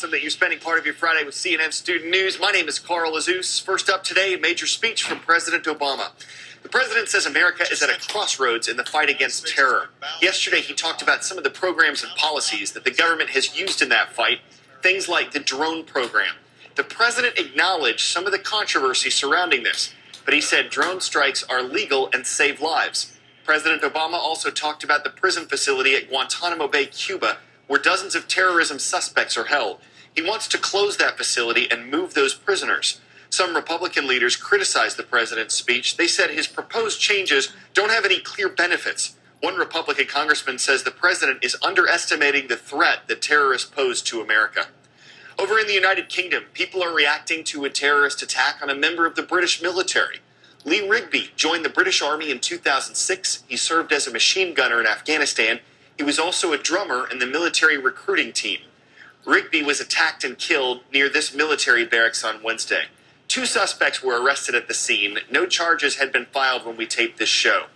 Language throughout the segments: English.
awesome that you're spending part of your Friday with CNN Student News. My name is Carl Azus. First up today, a major speech from President Obama. The president says America is at a crossroads in the fight against terror. Yesterday, he talked about some of the programs and policies that the government has used in that fight, things like the drone program. The president acknowledged some of the controversy surrounding this, but he said drone strikes are legal and save lives. President Obama also talked about the prison facility at Guantanamo Bay, Cuba, where dozens of terrorism suspects are held. He wants to close that facility and move those prisoners. Some Republican leaders criticized the president's speech. They said his proposed changes don't have any clear benefits. One Republican congressman says the president is underestimating the threat that terrorists pose to America. Over in the United Kingdom, people are reacting to a terrorist attack on a member of the British military. Lee Rigby joined the British Army in 2006. He served as a machine gunner in Afghanistan. He was also a drummer in the military recruiting team. Rigby was attacked and killed near this military barracks on Wednesday. 2 suspects were arrested at the scene. No charges had been filed when we taped this show.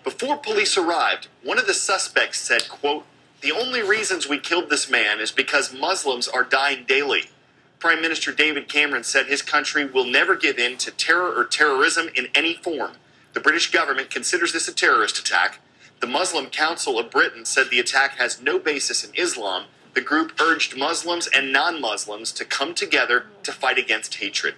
Before police arrived, one of the suspects said, quote, "The only reasons we killed this man is because Muslims are dying daily." Prime Minister David Cameron said his country will never give in to terror or terrorism in any form. The British government considers this a terrorist attack. The Muslim Council of Britain said the attack has no basis in Islam. The group urged Muslims and non-Muslims to come together to fight against hatred.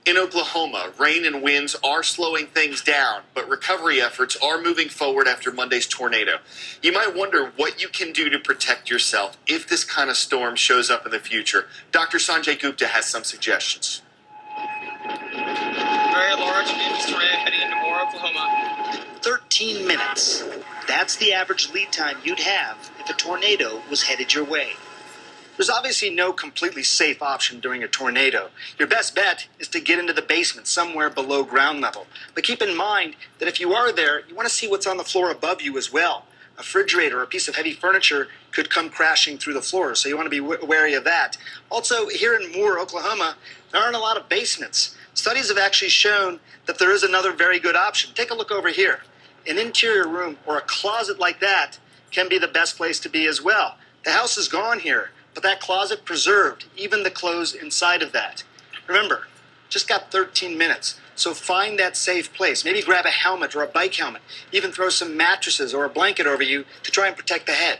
In Oklahoma, rain and winds are slowing things down, but recovery efforts are moving forward after Monday's tornado. You might wonder what you can do to protect yourself if this kind of storm shows up in the future. Dr. Sanjay Gupta has some suggestions. Very large winds today heading into Moore, Oklahoma. 13 minutes. That's the average lead time you'd have if a tornado was headed your way. There's obviously no completely safe option during a tornado. Your best bet is to get into the basement somewhere below ground level. But keep in mind that if you are there, you want to see what's on the floor above you as well. A refrigerator or a piece of heavy furniture could come crashing through the floor, so you want to be wary of that. Also, here in Moore, Oklahoma, there aren't a lot of basements. Studies have actually shown that there is another very good option. Take a look over here. An interior room or a closet like that can be the best place to be as well. The house is gone here, but that closet preserved even the clothes inside of that. Remember, just got 13 minutes, so find that safe place. Maybe grab a helmet or a bike helmet. Even throw some mattresses or a blanket over you to try and protect the head.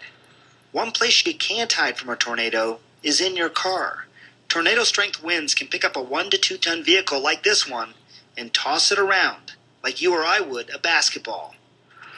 One place you can't hide from a tornado is in your car. Tornado-strength winds can pick up a 1 to 2 ton vehicle like this one and toss it around like you or I would a basketball.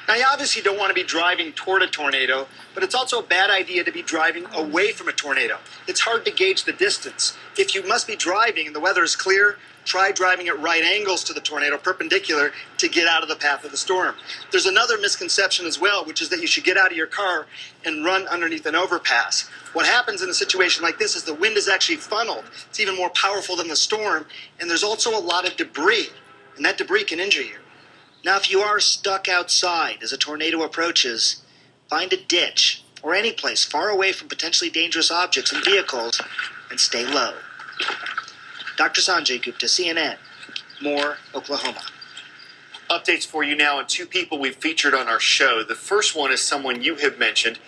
Now, you obviously don't want to be driving toward a tornado, but it's also a bad idea to be driving away from a tornado. It's hard to gauge the distance. If you must be driving and the weather is clear, try driving at right angles to the tornado, perpendicular, to get out of the path of the storm. There's another misconception as well, which is that you should get out of your car and run underneath an overpass. What happens in a situation like this is the wind is actually funneled. It's even more powerful than the storm, and there's also a lot of debris, and that debris can injure you. Now, if you are stuck outside as a tornado approaches, find a ditch or any place far away from potentially dangerous objects and vehicles and stay low. Dr. Sanjay Gupta, CNN, Moore, Oklahoma. Updates for you now on 2 people we've featured on our show. The first one is someone you have mentioned,